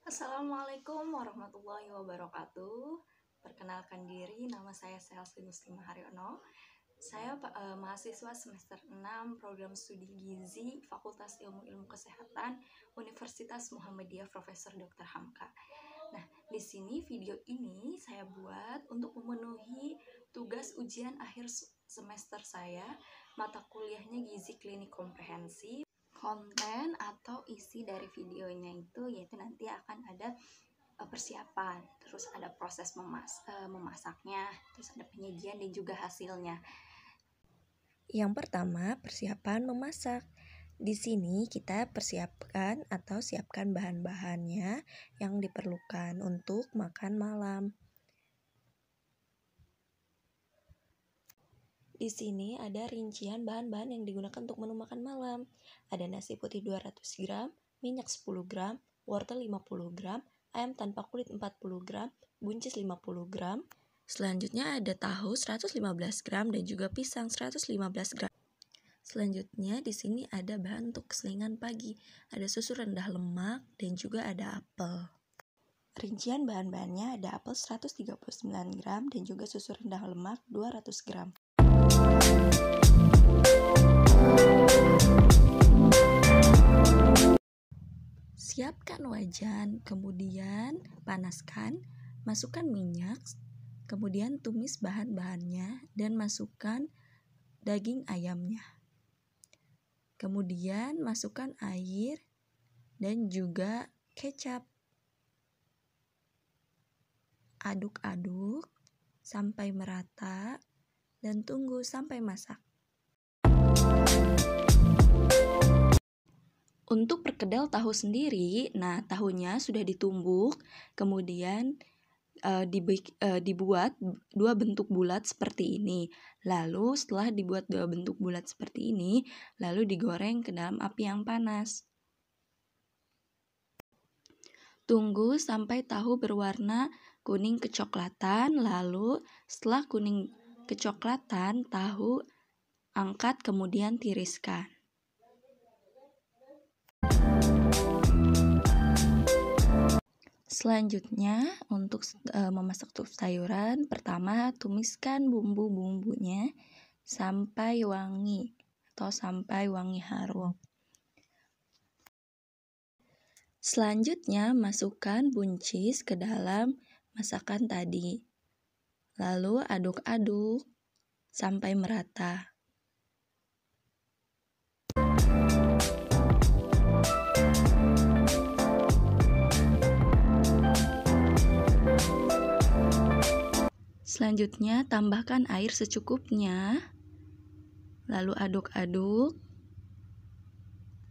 Assalamualaikum warahmatullahi wabarakatuh. Perkenalkan diri, nama saya Selsi Muslimah Haryono. Saya mahasiswa semester 6 program studi Gizi Fakultas Ilmu Kesehatan Universitas Muhammadiyah Profesor Dr. Hamka. Nah, di sini video ini saya buat untuk memenuhi tugas ujian akhir semester saya, mata kuliahnya Gizi Klinik Komprehensif. Konten atau isi dari videonya itu yaitu nanti akan ada persiapan, terus ada proses memasaknya, terus ada penyajian dan juga hasilnya. Yang pertama, persiapan memasak. Di sini kita persiapkan atau siapkan bahan-bahannya yang diperlukan untuk makan malam. Di sini ada rincian bahan-bahan yang digunakan untuk menu makan malam. Ada nasi putih 200 gram, minyak 10 gram, wortel 50 gram, ayam tanpa kulit 40 gram, buncis 50 gram. Selanjutnya ada tahu 115 gram dan juga pisang 115 gram. Selanjutnya di sini ada bahan untuk keselingan pagi. Ada susu rendah lemak dan juga ada apel. Rincian bahan-bahannya ada apel 139 gram dan juga susu rendah lemak 200 gram. Siapkan wajan, kemudian panaskan, masukkan minyak, kemudian tumis bahan-bahannya dan masukkan daging ayamnya. Kemudian masukkan air dan juga kecap. Aduk-aduk sampai merata dan tunggu sampai masak. Untuk perkedel tahu sendiri, nah tahunya sudah ditumbuk, kemudian dibuat dua bentuk bulat seperti ini. Lalu setelah dibuat dua bentuk bulat seperti ini, lalu digoreng ke dalam api yang panas. Tunggu sampai tahu berwarna kuning kecoklatan, lalu setelah kuning kecoklatan, tahu angkat kemudian tiriskan. Selanjutnya untuk memasak sayuran, pertama tumiskan bumbu-bumbunya sampai wangi atau sampai wangi harum. Selanjutnya masukkan buncis ke dalam masakan tadi. Lalu aduk-aduk sampai merata. Selanjutnya tambahkan air secukupnya. Lalu aduk-aduk.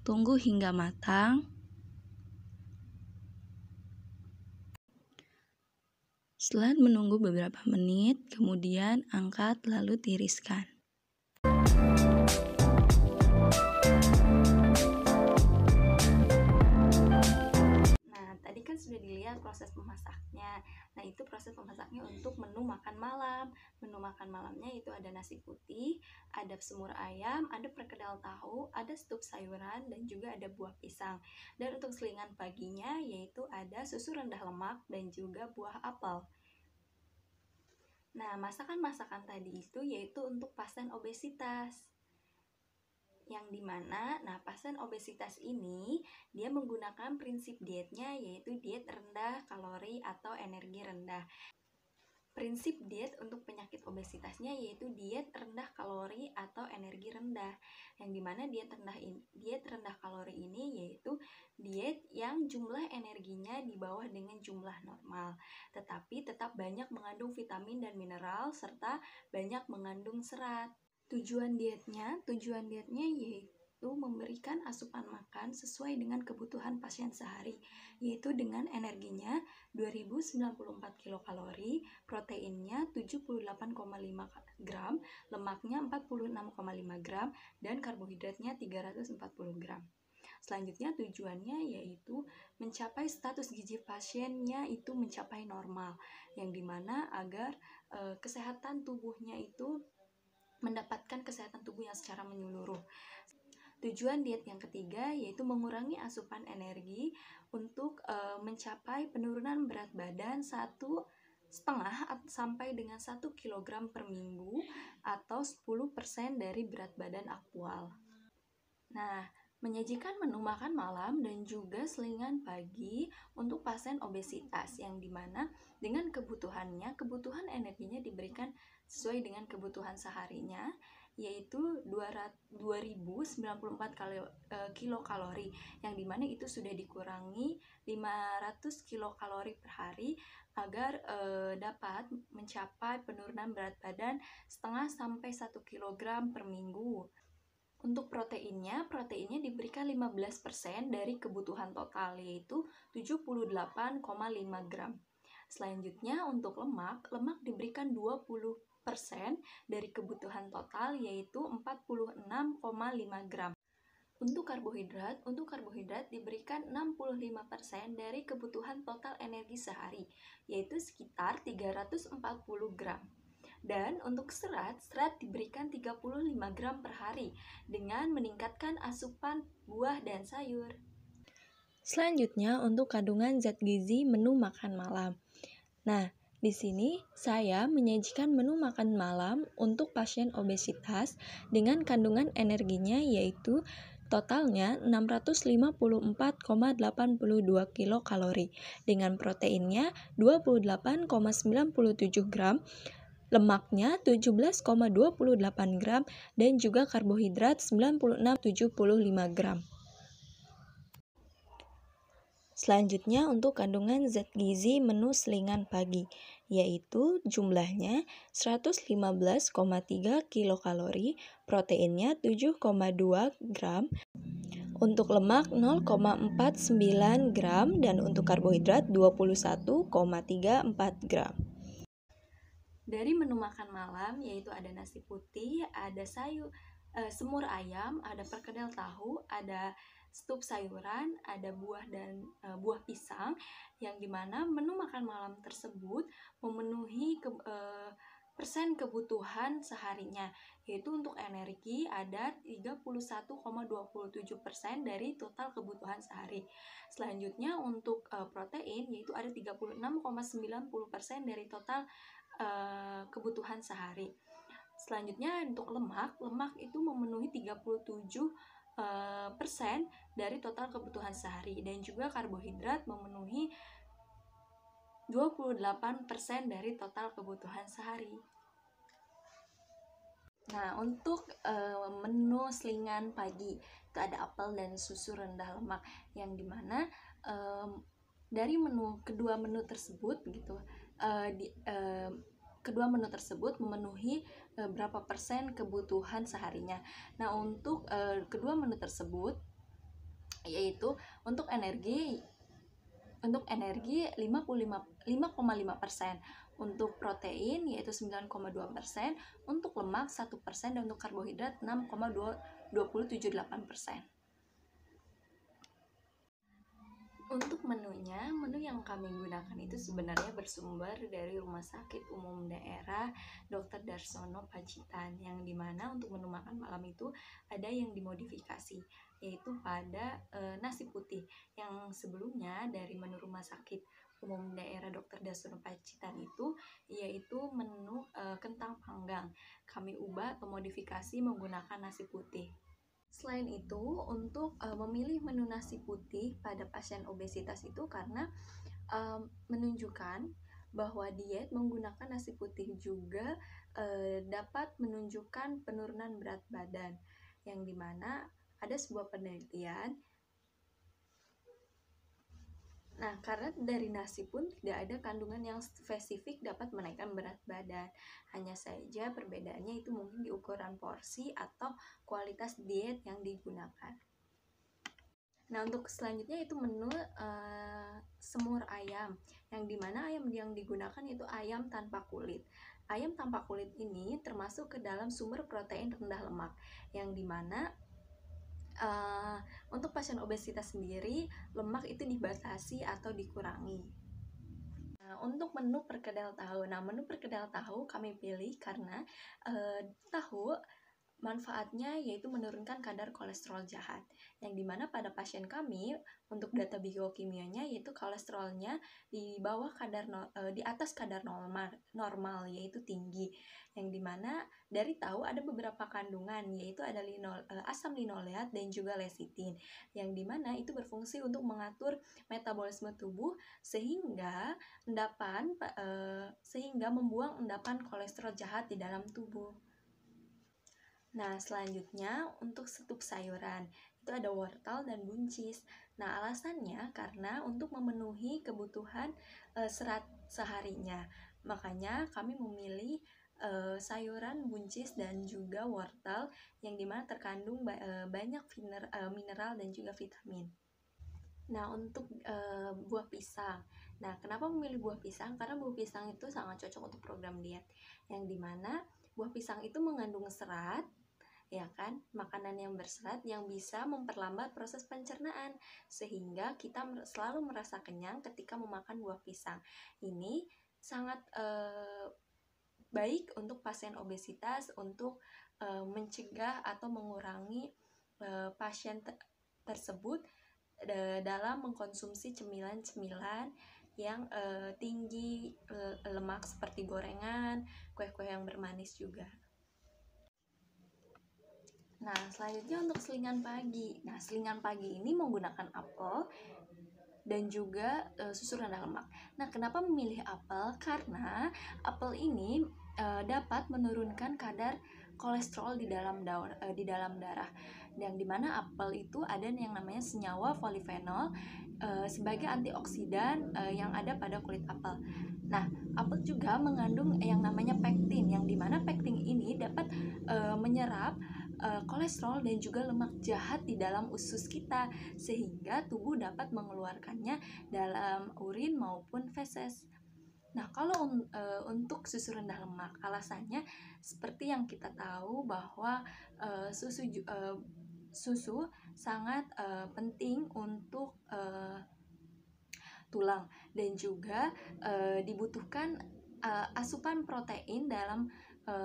Tunggu hingga matang. Setelah menunggu beberapa menit, kemudian angkat lalu tiriskan. Nah, tadi kan sudah dilihat proses memasaknya. Nah, itu proses memasaknya untuk menu makan malam. Menu makan malamnya itu ada nasi putih, ada semur ayam, ada perkedel tahu, ada stuk sayuran, dan juga ada buah pisang. Dan untuk selingan paginya yaitu ada susu rendah lemak dan juga buah apel. Nah, masakan-masakan tadi itu yaitu untuk pasien obesitas. Yang dimana, pasien obesitas ini dia menggunakan prinsip dietnya yaitu diet rendah kalori atau energi rendah. Prinsip diet untuk penyakit obesitasnya yaitu diet rendah kalori atau energi rendah. Yang dimana diet rendah kalori ini yaitu diet yang jumlah energinya di bawah dengan jumlah normal, tetapi tetap banyak mengandung vitamin dan mineral serta banyak mengandung serat. Tujuan dietnya yaitu memberikan asupan makan sesuai dengan kebutuhan pasien sehari, yaitu dengan energinya 2094 kilokalori, proteinnya 78,5 gram, lemaknya 46,5 gram, dan karbohidratnya 340 gram. Selanjutnya tujuannya yaitu mencapai status gizi pasiennya itu mencapai normal, yang dimana agar kesehatan tubuhnya itu mendapatkan kesehatan tubuh yang secara menyeluruh. Tujuan diet yang ketiga yaitu mengurangi asupan energi untuk mencapai penurunan berat badan 1,5 sampai dengan 1 kg per minggu atau 10% dari berat badan aktual. Nah, menyajikan menu makan malam dan juga selingan pagi untuk pasien obesitas yang dimana dengan kebutuhan energinya diberikan sesuai dengan kebutuhan seharinya, yaitu 2094 kilokalori, yang dimana itu sudah dikurangi 500 kilokalori per hari agar dapat mencapai penurunan berat badan 0,5 sampai 1 kg per minggu. Untuk proteinnya diberikan 15% dari kebutuhan total, yaitu 78,5 gram. Selanjutnya untuk lemak diberikan 20% dari kebutuhan total, yaitu 46,5 gram. Untuk karbohidrat diberikan 65% dari kebutuhan total energi sehari, yaitu sekitar 340 gram. Dan untuk serat diberikan 35 gram per hari dengan meningkatkan asupan buah dan sayur. Selanjutnya untuk kandungan zat gizi menu makan malam. Nah, di sini saya menyajikan menu makan malam untuk pasien obesitas dengan kandungan energinya yaitu totalnya 654,82 kilokalori dengan proteinnya 28,97 gram, lemaknya 17,28 gram, dan juga karbohidrat 96,75 gram. Selanjutnya untuk kandungan zat gizi menu selingan pagi, yaitu jumlahnya 115,3 kilokalori, proteinnya 7,2 gram, untuk lemak 0,49 gram, dan untuk karbohidrat 21,34 gram. Dari menu makan malam yaitu ada nasi putih, ada semur ayam, ada perkedel tahu, ada stup sayuran, ada buah dan buah pisang, yang dimana menu makan malam tersebut memenuhi persen kebutuhan seharinya, yaitu untuk energi ada 31,27% dari total kebutuhan sehari. Selanjutnya untuk protein yaitu ada 36,90% dari total kebutuhan sehari. Selanjutnya untuk lemak itu memenuhi 37% dari total kebutuhan sehari, dan juga karbohidrat memenuhi 28% dari total kebutuhan sehari. Nah, untuk menu selingan pagi itu ada apel dan susu rendah lemak, yang dimana dari kedua menu tersebut kedua menu tersebut memenuhi berapa persen kebutuhan seharinya. Nah, untuk kedua menu tersebut yaitu untuk energi 5,5%, untuk protein yaitu 9,2%, untuk lemak 1%, dan untuk karbohidrat 6,278%. Untuk menu yang kami gunakan itu sebenarnya bersumber dari Rumah Sakit Umum Daerah Dr. Darsono Pacitan, yang dimana untuk menu makan malam itu ada yang dimodifikasi, yaitu pada nasi putih yang sebelumnya dari menu Rumah Sakit Umum Daerah Dr. Darsono Pacitan itu yaitu menu kentang panggang. Kami ubah atau modifikasi menggunakan nasi putih. Selain itu, untuk memilih menu nasi putih pada pasien obesitas itu karena menunjukkan bahwa diet menggunakan nasi putih juga dapat menunjukkan penurunan berat badan, yang dimana ada sebuah penelitian. Nah, karena dari nasi pun tidak ada kandungan yang spesifik dapat menaikkan berat badan. Hanya saja perbedaannya itu mungkin di ukuran porsi atau kualitas diet yang digunakan. Nah, untuk selanjutnya itu menu semur ayam, yang dimana ayam yang digunakan itu ayam tanpa kulit. Ayam tanpa kulit ini termasuk ke dalam sumber protein rendah lemak, yang dimana untuk pasien obesitas sendiri, lemak itu dibatasi atau dikurangi. Nah, untuk menu perkedel tahu. Menu perkedel tahu kami pilih karena tahu Manfaatnya yaitu menurunkan kadar kolesterol jahat, yang dimana pada pasien kami untuk data biokimianya yaitu kolesterolnya di bawah di atas kadar normal yaitu tinggi, yang dimana dari tahu ada beberapa kandungan yaitu ada asam linoleat dan juga lecitin, yang dimana itu berfungsi untuk mengatur metabolisme tubuh sehingga membuang endapan kolesterol jahat di dalam tubuh. Nah, selanjutnya untuk setup sayuran, itu ada wortel dan buncis. Nah, alasannya karena untuk memenuhi kebutuhan serat seharinya. Makanya kami memilih sayuran buncis dan juga wortel yang dimana terkandung banyak mineral dan juga vitamin. Nah, untuk buah pisang. Nah, kenapa memilih buah pisang? Karena buah pisang itu sangat cocok untuk program diet. Yang dimana buah pisang itu mengandung serat, ya kan, makanan yang berserat yang bisa memperlambat proses pencernaan sehingga kita selalu merasa kenyang ketika memakan buah pisang. Ini sangat baik untuk pasien obesitas untuk mencegah atau mengurangi pasien tersebut dalam mengkonsumsi cemilan-cemilan yang tinggi lemak seperti gorengan, kue-kue yang bermanis juga. Nah, selanjutnya untuk selingan pagi. Nah, selingan pagi ini menggunakan apel dan juga susu rendah lemak. Nah, kenapa memilih apel? Karena apel ini dapat menurunkan kadar kolesterol di dalam darah. Yang dimana apel itu ada yang namanya senyawa polifenol sebagai antioksidan yang ada pada kulit apel. Nah, apel juga mengandung yang namanya pektin, yang dimana pektin ini dapat menyerap kolesterol dan juga lemak jahat di dalam usus kita sehingga tubuh dapat mengeluarkannya dalam urin maupun feses. Nah, kalau untuk susu rendah lemak, alasannya seperti yang kita tahu bahwa susu sangat penting untuk tulang dan juga dibutuhkan asupan protein dalam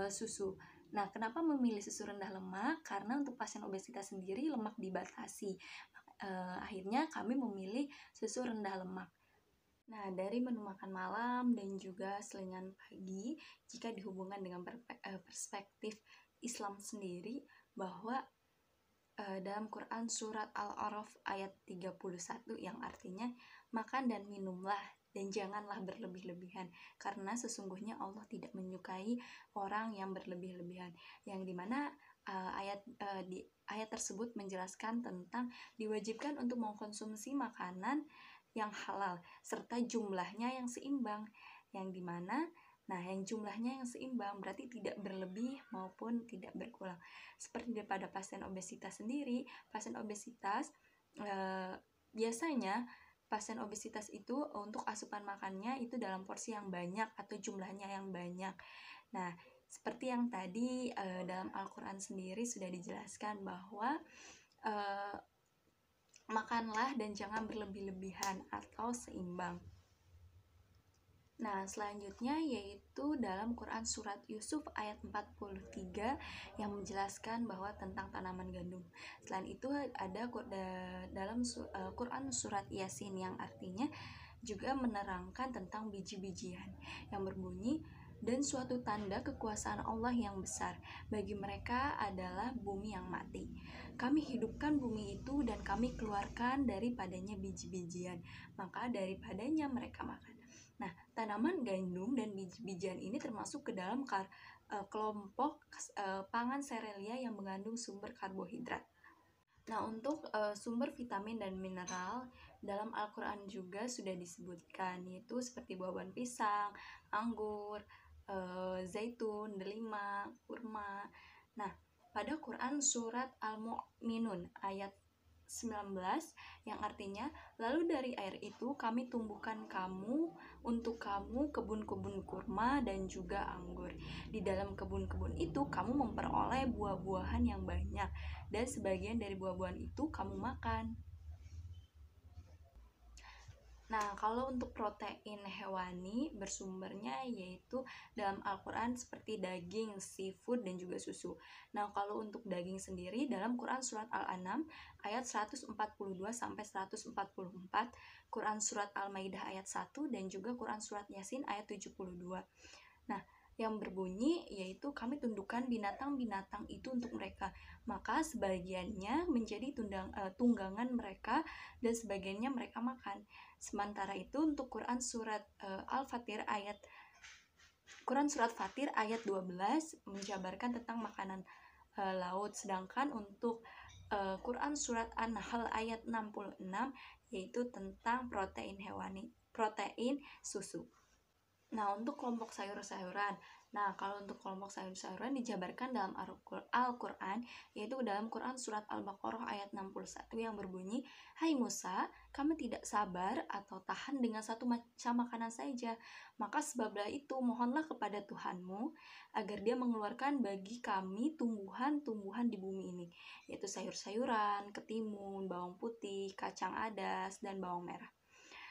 susu. Nah, kenapa memilih susu rendah lemak? Karena untuk pasien obesitas sendiri lemak dibatasi. Akhirnya kami memilih susu rendah lemak. Nah, dari menu makan malam dan juga selingan pagi, jika dihubungkan dengan perspektif Islam sendiri, bahwa dalam Quran surat Al-A'raf ayat 31 yang artinya makan dan minumlah dan janganlah berlebih-lebihan karena sesungguhnya Allah tidak menyukai orang yang berlebih-lebihan, yang dimana di ayat tersebut menjelaskan tentang diwajibkan untuk mengkonsumsi makanan yang halal serta jumlahnya yang seimbang, yang dimana yang jumlahnya yang seimbang berarti tidak berlebih maupun tidak berkurang. Seperti daripada pasien obesitas sendiri, pasien obesitas biasanya pasien obesitas itu untuk asupan makannya itu dalam porsi yang banyak atau jumlahnya yang banyak. Nah, seperti yang tadi dalam Al-Quran sendiri sudah dijelaskan bahwa makanlah dan jangan berlebih-lebihan atau seimbang. Nah, selanjutnya yaitu dalam Quran surat Yusuf ayat 43 yang menjelaskan bahwa tentang tanaman gandum. Selain itu ada dalam Quran surat Yasin yang artinya juga menerangkan tentang biji-bijian yang berbunyi, dan suatu tanda kekuasaan Allah yang besar bagi mereka adalah bumi yang mati. Kami hidupkan bumi itu dan kami keluarkan daripadanya biji-bijian, maka daripadanya mereka makan. Nah, tanaman gandum dan biji-bijian ini termasuk ke dalam kelompok pangan serealia yang mengandung sumber karbohidrat. Nah, untuk sumber vitamin dan mineral dalam Al-Quran juga sudah disebutkan, yaitu seperti buah-buahan pisang, anggur, zaitun, delima, kurma. Nah, pada Quran surat Al-Mu'minun ayat 19 yang artinya, lalu dari air itu kami tumbuhkan untuk kamu kebun-kebun kurma dan juga anggur. Di dalam kebun-kebun itu kamu memperoleh buah-buahan yang banyak dan sebagian dari buah-buahan itu kamu makan. Nah, kalau untuk protein hewani bersumbernya yaitu dalam Al-Quran seperti daging, seafood, dan juga susu. Nah, kalau untuk daging sendiri dalam Quran Surat Al-An'am ayat 142-144, Quran Surat Al-Maidah ayat 1, dan juga Quran Surat Yasin ayat 72. Nah, yang berbunyi yaitu kami tundukkan binatang-binatang itu untuk mereka, maka sebagiannya menjadi tunggangan mereka dan sebagiannya mereka makan. Sementara itu untuk Quran Surat Fatir ayat 12 menjabarkan tentang makanan laut, sedangkan untuk Quran Surat An-Nahl ayat 66 yaitu tentang protein susu. Nah, untuk kelompok sayur-sayuran. Nah, kalau untuk kelompok sayur-sayuran dijabarkan dalam Al-Quran, yaitu dalam Quran Surat Al-Baqarah ayat 61 yang berbunyi, Hai Musa, kami tidak sabar atau tahan dengan satu macam makanan saja. Maka sebablah itu, mohonlah kepada Tuhanmu, agar dia mengeluarkan bagi kami tumbuhan-tumbuhan di bumi ini, yaitu sayur-sayuran, ketimun, bawang putih, kacang adas, dan bawang merah.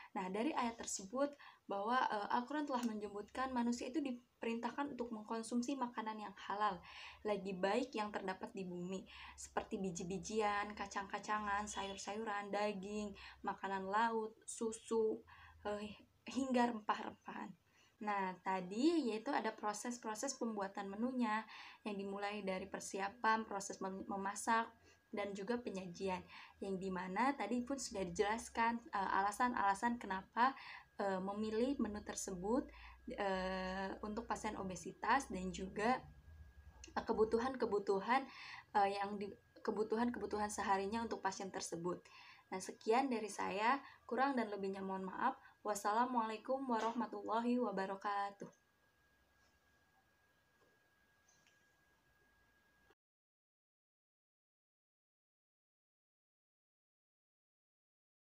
Nah, dari ayat tersebut bahwa Al-Quran telah menyebutkan manusia itu diperintahkan untuk mengkonsumsi makanan yang halal, lagi baik yang terdapat di bumi, seperti biji-bijian, kacang-kacangan, sayur-sayuran, daging, makanan laut, susu, hingga rempah-rempahan. Nah, tadi yaitu ada proses-proses pembuatan menunya yang dimulai dari persiapan, proses memasak, dan juga penyajian, yang dimana tadi pun sudah dijelaskan alasan-alasan kenapa memilih menu tersebut untuk pasien obesitas, dan juga kebutuhan-kebutuhan kebutuhan seharinya untuk pasien tersebut. Nah, sekian dari saya, kurang dan lebihnya mohon maaf. Wassalamualaikum warahmatullahi wabarakatuh.